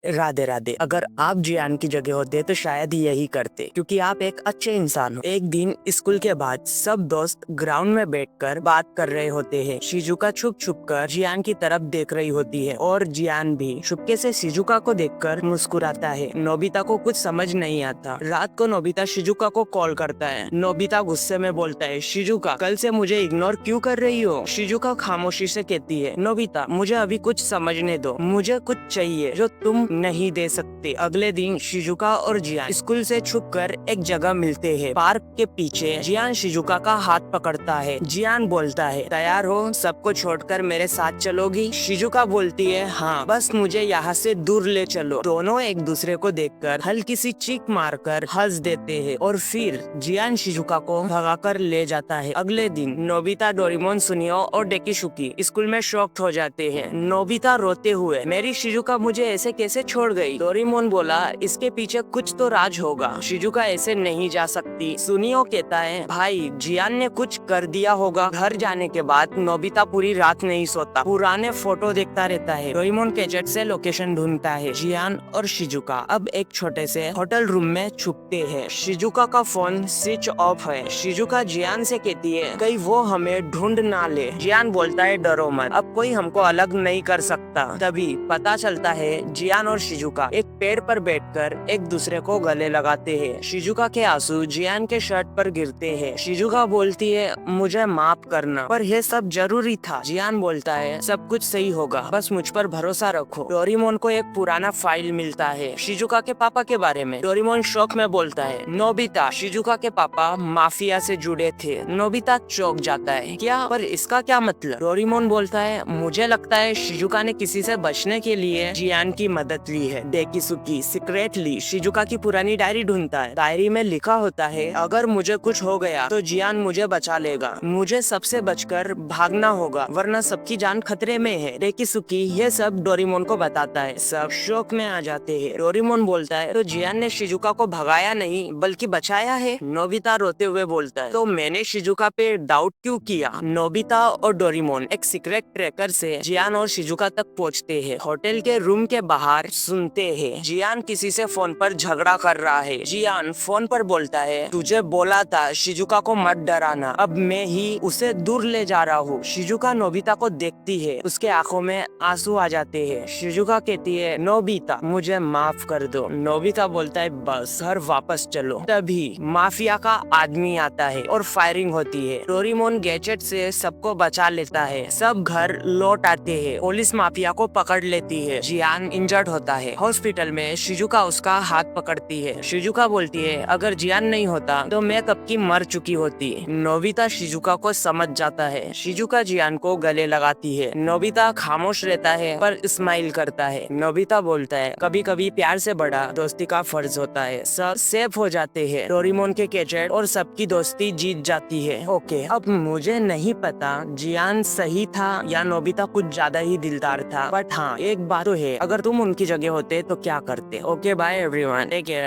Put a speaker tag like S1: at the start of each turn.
S1: राधे राधे। अगर आप जियान की जगह होते तो शायद यही करते, क्योंकि आप एक अच्छे इंसान हो। एक दिन स्कूल के बाद सब दोस्त ग्राउंड में बैठकर बात कर रहे होते हैं। शिजुका छुप छुप कर जियान की तरफ देख रही होती है और जियान भी चुपके से शिजुका को देखकर मुस्कुराता है। नोबिता को कुछ समझ नहीं आता। रात को नोबिता शिजुका को कॉल करता है। नोबिता गुस्से में बोलता है, शिजुका कल से मुझे इग्नोर क्यों कर रही हो? शिजुका खामोशी से कहती है, नोबिता मुझे अभी कुछ समझने दो, मुझे कुछ चाहिए जो तुम नहीं दे सकते। अगले दिन शिजुका और जियान स्कूल से छुपकर एक जगह मिलते हैं। पार्क के पीछे जियान शिजुका का हाथ पकड़ता है। जियान बोलता है, तैयार हो? सबको छोड़कर मेरे साथ चलोगी? शिजुका बोलती है, हाँ, बस मुझे यहाँ से दूर ले चलो। दोनों एक दूसरे को देखकर हल्की सी चीख मारकर हंस देते हैं और फिर जियान शिजुका को भगाकर ले जाता है। अगले दिन नोबिता, डोरेमोन, सुनियो और डेकिसुकी स्कूल में शॉक्ड हो जाते हैं। नोबिता रोते हुए, मेरी शिजुका मुझे ऐसे कैसे छोड़ गई? डोरेमोन बोला, इसके पीछे कुछ तो राज होगा, शिजुका ऐसे नहीं जा सकती। सुनियो कहता है, भाई जियान ने कुछ कर दिया होगा। घर जाने के बाद नोबिता पूरी रात नहीं सोता, पुराने फोटो देखता रहता है। डोरेमोन गैजेट से लोकेशन ढूंढता है। जियान और शिजुका अब एक छोटे से होटल रूम में छुपते हैं। शिजुका का फोन स्विच ऑफ है। शिजुका जियान से कहती है, कहीं वो हमें ढूंढ ना ले। जियान बोलता है, डरो मत, अब कोई हमको अलग नहीं कर सकता। तभी पता चलता है जियान और शिजुका एक पेड़ पर बैठकर एक दूसरे को गले लगाते हैं। शिजुका के आंसू जियान के शर्ट पर गिरते हैं। शिजुका बोलती है, मुझे माफ करना, पर यह सब जरूरी था। जियान बोलता है, सब कुछ सही होगा, बस मुझ पर भरोसा रखो। डोरेमोन को एक पुराना फाइल मिलता है शिजुका के पापा के बारे में। डोरेमोन शौक में बोलता है, नोबिता, शिजुका के पापा माफिया से जुड़े थे। नोबिता चौंक जाता है, क्या? पर इसका क्या मतलब? डोरेमोन बोलता है, मुझे लगता है शिजुका ने किसी से बचने के लिए जियान की मदद ली है। डेकिसुकी सीक्रेटली शिजुका की पुरानी डायरी ढूंढता है। डायरी में लिखा होता है, अगर मुझे कुछ हो गया तो जियान मुझे बचा लेगा, मुझे सबसे बचकर भागना होगा वरना सबकी जान खतरे में है। डेकिसुकी ये सब डोरेमोन को बताता है। सब शौक में आ जाते हैं। डोरेमोन बोलता है, तो जियान ने शिजुका को भगाया नहीं बल्कि बचाया है? नोबिता रोते हुए बोलता है, तो मैंने शिजुका पे डाउट क्यों किया? नोबिता और डोरेमोन एक सीक्रेट ट्रैकर से जियान और शिजुका तक पहुंचते हैं। होटल के रूम के बाहर सुनते हैं जियान किसी से फोन पर झगड़ा कर रहा है। जियान फोन पर बोलता है, तुझे बोला था शिजुका को मत डराना, अब मैं ही उसे दूर ले जा रहा हूँ। शिजुका नोबिता को देखती है, उसके आंखों में आंसू आ जाते हैं। शिजुका कहती है, नोबिता मुझे माफ कर दो। नोबिता बोलता है, बस घर वापस चलो। तभी माफिया का आदमी आता है और फायरिंग होती है। डोरेमोन गैजेट से सबको बचा लेता है। सब घर लौट आते हैं। पुलिस माफिया को पकड़ लेती है। जियान इंजर्ड होता है। हॉस्पिटल में शिजुका उसका हाथ पकड़ती है। शिजुका बोलती है, अगर जियान नहीं होता तो मैं कब की मर चुकी होती। नोबिता शिजुका को समझ जाता है। शिजुका जियान को गले लगाती है। नोबिता खामोश रहता है पर स्माइल करता है। नोबिता बोलता है, कभी कभी प्यार से बड़ा दोस्ती का फर्ज होता है। सब सेफ हो जाते हैं। डोरेमोन के गैजेट और सबकी दोस्ती जीत जाती है। ओके, अब मुझे नहीं पता जियान सही था या नोबिता कुछ ज्यादा ही दिलदार था, बट हाँ एक बात तो है, अगर तुम उनकी जगह होते तो क्या करते। Okay, bye everyone, take care.